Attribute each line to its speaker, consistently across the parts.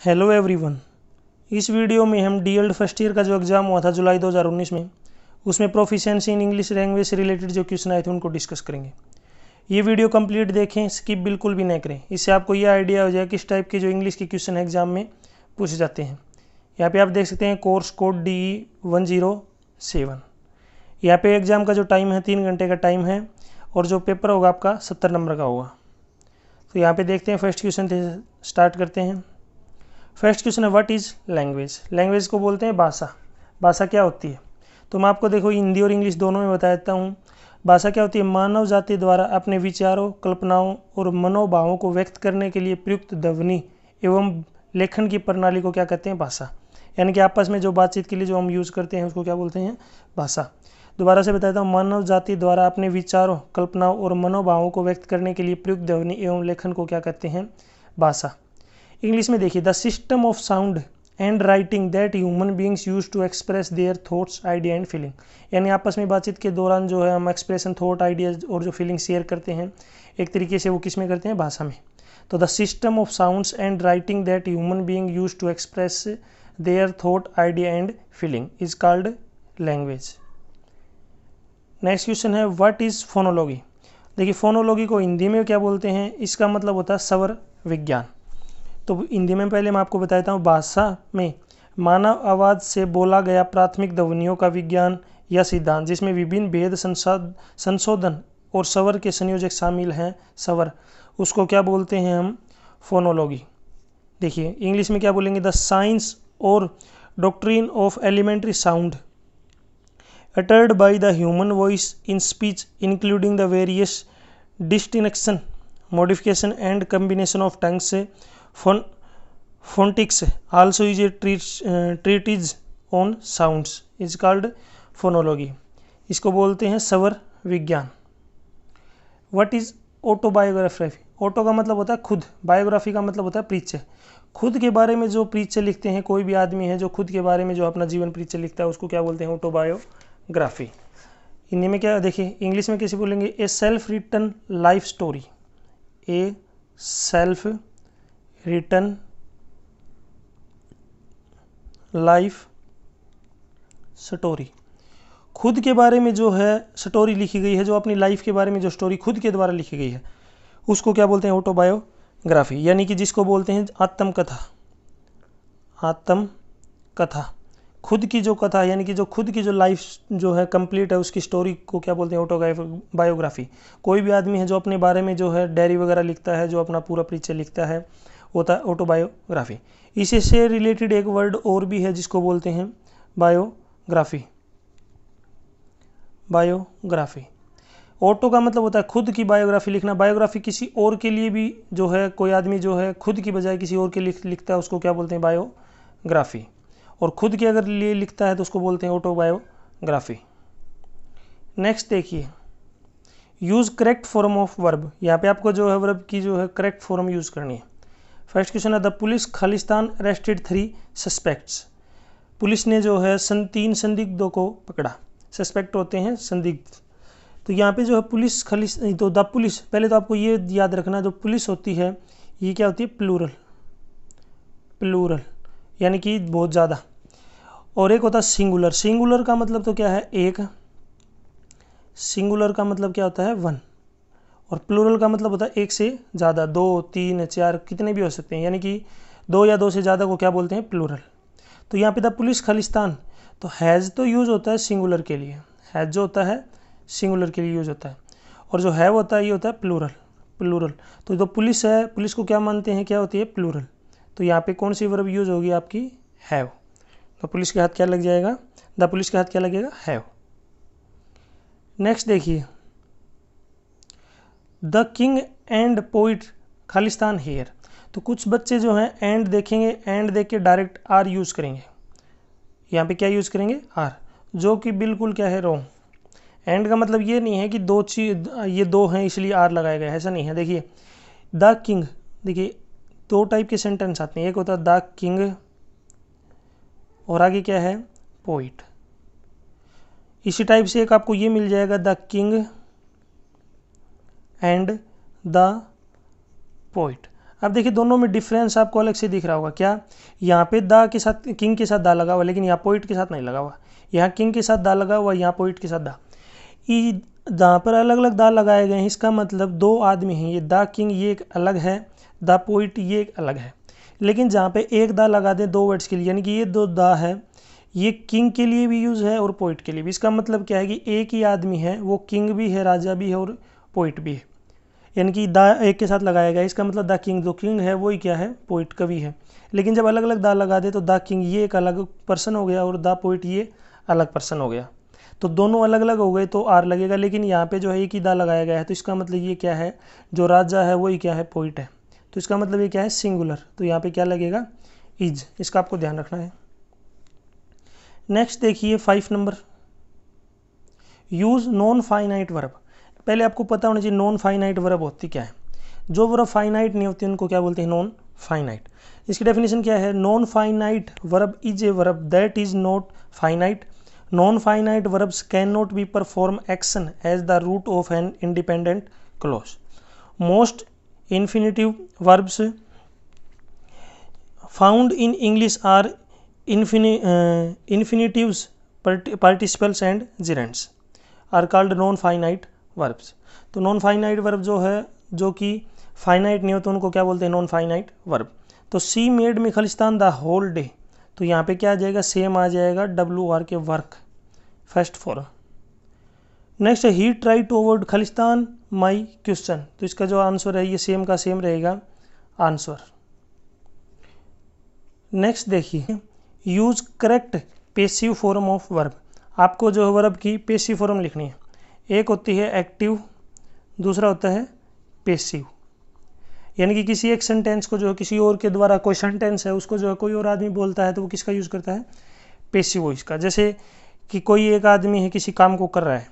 Speaker 1: Hello everyone. इस video में हम डीएलएड फर्स्ट ईयर का जो एग्ज़ाम हुआ था जुलाई 2019 में, उसमें प्रोफिशिएंसी इन इंग्लिश लैंग्वेज से रिलेटेड जो क्वेश्चन आए थे उनको डिस्कस करेंगे। ये वीडियो कंप्लीट देखें, स्किप बिल्कुल भी नहीं करें। इससे आपको ये आइडिया हो जाए किस टाइप के जो इंग्लिश के क्वेश्चन एग्जाम में पूछे जाते हैं। यहाँ पे आप देख सकते हैं कोर्स कोड DE107। यहाँ पे एग्ज़ाम का जो टाइम है 3 घंटे का टाइम है और जो पेपर होगा आपका 70 नंबर का होगा। तो यहाँ पे देखते हैं फर्स्ट क्वेश्चन स्टार्ट करते हैं। फर्स्ट क्वेश्चन है व्हाट इज़ लैंग्वेज। लैंग्वेज को बोलते हैं भाषा। भाषा क्या होती है? तो मैं आपको देखो हिंदी और इंग्लिश दोनों में बता देता हूँ। भाषा क्या होती है? मानव जाति द्वारा अपने विचारों, कल्पनाओं और मनोभावों को व्यक्त करने के लिए प्रयुक्त ध्वनि एवं लेखन की प्रणाली को क्या कहते हैं? भाषा। यानी कि आपस में जो बातचीत के लिए जो हम यूज़ करते हैं उसको क्या बोलते हैं? भाषा। दोबारा से बताता हूँ, मानव जाति द्वारा अपने विचारों, कल्पनाओं और मनोभावों को व्यक्त करने के लिए प्रयुक्त ध्वनि एवं लेखन को क्या कहते हैं? भाषा। इंग्लिश में देखिए, the system of sound and writing that human beings use to express their thoughts, idea and feeling. यानी आपस में बातचीत के दौरान जो है हम एक्सप्रेशन, थॉट, आइडियाज और जो फीलिंग शेयर करते हैं एक तरीके से, वो किस में करते हैं? भाषा में। तो the system of sounds and writing that human being use to express their thought, idea and feeling is called language. Next question है व्हाट इज फोनोलॉजी। देखिए, फोनोलॉजी को हिंदी में क्या बोलते हैं? इसका मतलब होता है स्वर विज्ञान। तो हिंदी में पहले मैं आपको बताता हूँ, भाषा में मानव आवाज़ से बोला गया प्राथमिक ध्वनियों का विज्ञान या सिद्धांत, जिसमें विभिन्न भेद, संशोधन और स्वर के संयोजक शामिल हैं। स्वर, उसको क्या बोलते हैं हम? फोनोलॉजी। देखिए इंग्लिश में क्या बोलेंगे? द साइंस और doctrine of elementary sound uttered by the human voice in speech, including the various distinction, modification and combination of tongues. Phonetics also is a treatise on sounds is called phonology. इसको बोलते हैं स्वर विज्ञान। What is autobiography? Auto का मतलब होता है खुद, बायोग्राफी का मतलब होता है परिचय। खुद के बारे में जो परिचय लिखते हैं, कोई भी आदमी है जो खुद के बारे में जो अपना जीवन परिचय लिखता है उसको क्या बोलते हैं? ऑटोबायोग्राफी। हिंदी में क्या, देखिए इंग्लिश में कैसे बोलेंगे? A self written life story. A self written life story. खुद के बारे में जो है स्टोरी लिखी गई है, जो अपनी लाइफ के बारे में जो स्टोरी खुद के द्वारा लिखी गई है उसको क्या बोलते हैं? ऑटोबायोग्राफी। यानी कि जिसको बोलते हैं आत्मकथा। आत्मकथा, खुद की जो कथा, यानी कि जो खुद की जो लाइफ जो है कंप्लीट है उसकी स्टोरी को क्या बोलते हैं? ऑटोबायोग्राफी। कोई भी आदमी है जो अपने बारे में जो है डायरी वगैरह लिखता है, जो अपना पूरा परिचय लिखता है, होता है ऑटोबायोग्राफी। इसी से रिलेटेड एक वर्ड और भी है जिसको बोलते हैं बायोग्राफी। बायोग्राफी। ऑटो का मतलब होता है खुद की बायोग्राफी लिखना। बायोग्राफी किसी और के लिए भी जो है, कोई आदमी जो है खुद की बजाय किसी और के लिए लिखता है उसको क्या बोलते हैं? बायोग्राफी। और खुद के अगर लिए लिखता है तो उसको बोलते हैं ऑटोबायोग्राफी। नेक्स्ट देखिए, use correct form of verb. यहाँ पे आपको जो है वर्ब की जो है करेक्ट फॉर्म यूज़ करनी है। फर्स्ट क्वेश्चन है the police Khalistan arrested 3 suspects. Police ने जो है 3 संदिग्धों को पकड़ा। सस्पेक्ट होते हैं संदिग्ध। तो यहाँ पे जो है पुलिस तो द पुलिस, पहले तो आपको ये याद रखना, जो पुलिस होती है ये क्या होती है? प्लूरल। प्लूरल यानी कि बहुत ज़्यादा। और एक होता है सिंगुलर। सिंगुलर का मतलब तो क्या है? एक। सिंगुलर का मतलब क्या होता है? 1। और प्लूरल का मतलब होता है एक से ज़्यादा, 2, 3, 4 कितने भी हो सकते हैं। यानी कि 2 या 2 से ज़्यादा को क्या बोलते हैं? प्लूरल। तो यहाँ पे द पुलिस खालिस्तान, तो हैज़ तो यूज़ होता है सिंगुलर के लिए। हैज़ जो होता है सिंगुलर के लिए यूज़ होता है, और जो हैव होता है ये होता है प्लूरल। प्लूरल। तो जो पुलिस है, पुलिस को क्या मानते हैं? क्या होती है? प्लूरल। तो यहाँ पे कौन सी वर्ब यूज़ होगी? आपकी हैव। तो पुलिस के हाथ क्या लग जाएगा? द पुलिस के हाथ क्या लगेगा? हैव। नेक्स्ट देखिए, the king and poet Khalistan here. तो कुछ बच्चे जो हैं एंड देखेंगे, एंड देख के डायरेक्ट आर यूज़ करेंगे। यहाँ पे क्या यूज़ करेंगे? आर, जो कि बिल्कुल क्या है? रॉन्ग। एंड का मतलब ये नहीं है कि दो चीज, ये 2 हैं इसलिए आर लगाया गया, ऐसा नहीं है। देखिए द किंग, देखिए 2 टाइप के सेंटेंस आते हैं। एक होता है द किंग और आगे क्या है? पोइट। इसी टाइप से एक आपको ये मिल जाएगा the king and the poet. अब देखिए दोनों में डिफरेंस आपको अलग से दिख रहा होगा। क्या, यहाँ पे दा के साथ किंग के साथ दा लगा हुआ, लेकिन यहाँ पोइट के साथ नहीं लगा हुआ। यहाँ किंग के साथ दा लगा हुआ, यहाँ पोइट के साथ दा। जहाँ पर अलग अलग दा लगाए गए हैं, इसका मतलब दो आदमी हैं। ये दा किंग ये एक अलग है, दा पोइट ये एक अलग है। लेकिन जहाँ पे एक दा लगा दें दो वर्ड्स के लिए, यानी कि ये दो दा है, ये किंग के लिए भी यूज़ है और पोइट के लिए भी। इसका मतलब क्या है कि एक ही आदमी है, वो किंग भी है, राजा भी है और पोइट भी है। यानी कि दा एक के साथ लगाया गया, इसका मतलब द किंग, जो किंग है वही क्या है, पोइट कवि है। लेकिन जब अलग अलग दा लगा दे तो द किंग ये एक अलग पर्सन हो गया और द पोइट ये अलग पर्सन हो गया। तो दोनों अलग अलग हो गए तो आर लगेगा, लेकिन यहाँ पे जो है एक ही दा लगाया गया है, तो इसका मतलब ये क्या है, जो राजा है वही क्या है, पोइट है। तो इसका मतलब ये क्या है, सिंगुलर। तो यहाँ पे क्या लगेगा, इज। इसका आपको ध्यान रखना है। नेक्स्ट देखिए 5 number, use non finite verb. पहले आपको पता होना चाहिए नॉन फाइनाइट वर्ब होती क्या है। जो वर्ब फाइनाइट नहीं होती उनको क्या बोलते हैं, नॉन फाइनाइट। इसकी डेफिनेशन क्या है, non finite verb is a verb that is not finite. Non finite verbs can not be perform action as the root of an independent clause. Most infinitive verbs found in English are infinitives, participles and gerunds are called non-finite verbs। तो non finite verb जो है, जो कि finite नहीं होते उनको क्या बोलते हैं, नॉन फाइनाइट वर्ब। तो सी मेड में खालिस्तान द होल डे, तो यहाँ पे क्या आ जाएगा, सेम आ जाएगा, WR के वर्क, फर्स्ट फॉर्म। नेक्स्ट है he try to avoid Khalistan my question, तो इसका जो आंसर है ये सेम का सेम रहेगा आंसर। नेक्स्ट देखिए, use correct passive form of verb. आपको जो है वर्ब की पेसिव फॉर्म लिखनी है। एक होती है एक्टिव, दूसरा होता है पेसिव। यानी कि किसी एक सेंटेंस को जो है किसी और के द्वारा, कोई सेंटेंस है उसको जो है कोई और आदमी बोलता है तो वो किसका यूज़ करता है, पेसिव वॉइस का। जैसे कि कोई एक आदमी है किसी काम को कर रहा है,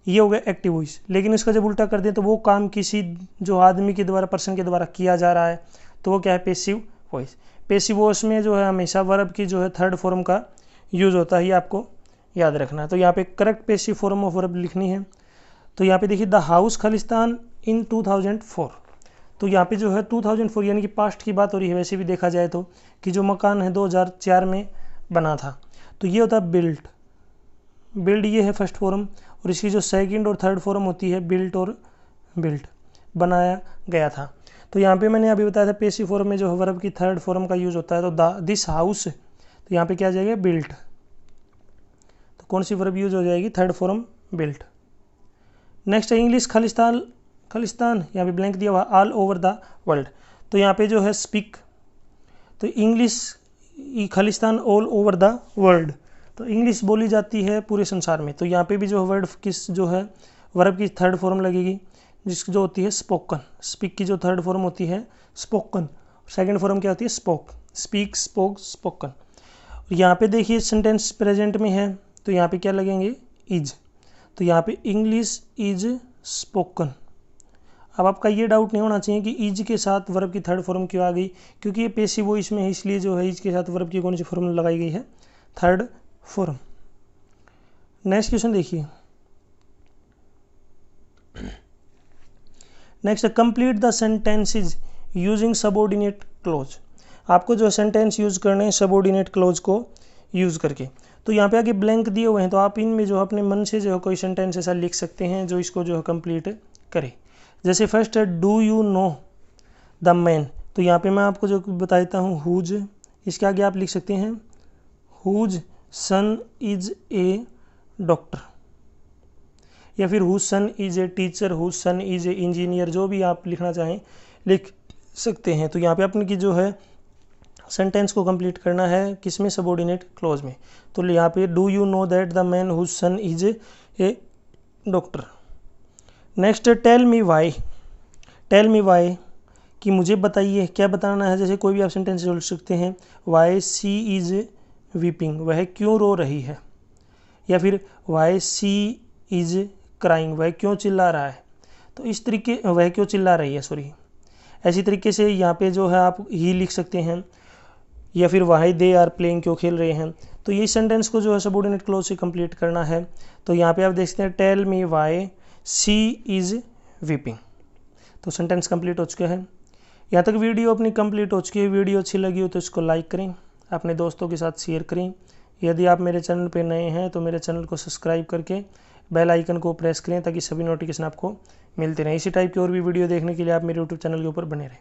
Speaker 1: ये हो गया एक्टिव वॉइस। लेकिन इसका जब उल्टा कर दें तो वो काम किसी जो आदमी के द्वारा, पर्सन के द्वारा किया जा रहा है, तो वो क्या है, पेसिव वॉइस। पेसिव वॉइस में जो है हमेशा वर्ब की जो है थर्ड फॉर्म का यूज़ होता है, ये आपको याद रखना है। तो यहाँ पे correct passive form of verb लिखनी है। तो यहाँ पे देखिए द हाउस खालिस्तान इन 2004, तो यहाँ पे जो है 2004 यानी कि पास्ट की बात हो रही है। वैसे भी देखा जाए तो कि जो मकान है 2004 में बना था, तो ये होता है बिल्ट। बिल्ड ये है फर्स्ट फॉर्म, और इसकी जो सेकंड और थर्ड फॉर्म होती है बिल्ट और बिल्ट, बनाया गया था। तो यहाँ पे मैंने अभी बताया था पेसिव फॉर्म में जो वर्ब की थर्ड फॉर्म का यूज़ होता है। तो दिस हाउस, तो यहाँ पे क्या आ जाएगा, बिल्ट। तो कौन सी वर्ब यूज हो जाएगी, थर्ड फॉर्म बिल्ट। नेक्स्ट है इंग्लिश खालिस्तान, खालिस्तान यहाँ पे ब्लैंक दिया हुआ, ऑल ओवर द वर्ल्ड। तो यहाँ पे जो है स्पीक, तो English Khalistan all over the world, तो इंग्लिश बोली जाती है पूरे संसार में। तो यहाँ पे भी जो वर्ड किस जो है वर्ब की थर्ड फॉर्म लगेगी, जिसकी जो होती है स्पोकन। स्पीक की जो थर्ड फॉर्म होती है स्पोकन, सेकंड फॉर्म क्या होती है, स्पोक। Speak, spoke, spoken. यहाँ पे देखिए सेंटेंस प्रेजेंट में है, तो यहाँ पे क्या लगेंगे, इज। तो यहाँ पे इंग्लिश इज स्पोकन। अब आपका ये डाउट नहीं होना चाहिए कि इज के साथ वर्ब की थर्ड फॉर्म क्यों आ गई, क्योंकि ये पेसिव वॉइस में है, इसलिए जो है इज के साथ वर्ब की कौन सी फॉर्म लगाई गई है, थर्ड फॉर्म। नेक्स्ट क्वेश्चन देखिए, next complete the sentences using subordinate clause. आपको जो सेंटेंस यूज करने हैं सबऑर्डिनेट क्लॉज को यूज करके। तो यहाँ पे आगे ब्लैंक दिए हुए हैं, तो आप इनमें जो अपने मन से जो है कोई सेंटेंस ऐसा लिख सकते हैं जो इसको जो है कंप्लीट करे। जैसे फर्स्ट है do you know the man, तो यहाँ पे मैं आपको जो बता देता हूँ हुज, इसके आगे आप लिख सकते हैं whose son is a doctor, या फिर whose son is a teacher, whose son is a engineer, जो भी आप लिखना चाहें लिख सकते हैं। तो यहाँ पे अपने की जो है सेंटेंस को कंप्लीट करना है किसमें, सबऑर्डिनेट क्लॉज में। तो यहाँ पे do you know that the man whose son is a doctor. Next tell me why, tell me why कि मुझे बताइए, क्या बताना है। जैसे कोई भी आप सेंटेंस जोड़ सकते हैं, वाई सी इज वीपिंग, वह क्यों रो रही है, या फिर वाई सी इज क्राइंग, वह क्यों चिल्ला रहा है। तो इस तरीके, वह क्यों चिल्ला रही है, सॉरी। ऐसी तरीके से यहाँ पे जो है आप ही लिख सकते हैं, या फिर वाई दे आर प्लेइंग, क्यों खेल रहे हैं। तो ये सेंटेंस को जो है सबऑर्डिनेट क्लॉज से कंप्लीट करना है। तो यहाँ पे आप देख सकते हैं tell me why she is weeping, तो सेंटेंस कंप्लीट हो चुका है। यहाँ तक वीडियो अपनी कंप्लीट हो चुकी है। वीडियो अच्छी लगी हो तो इसको लाइक करें, अपने दोस्तों के साथ शेयर करें। यदि आप मेरे चैनल पर नए हैं तो मेरे चैनल को सब्सक्राइब करके बेल आइकन को प्रेस करें ताकि सभी नोटिफिकेशन आपको मिलते रहें। इसी टाइप की और भी वीडियो देखने के लिए आप मेरे यूट्यूब चैनल के ऊपर बने रहें।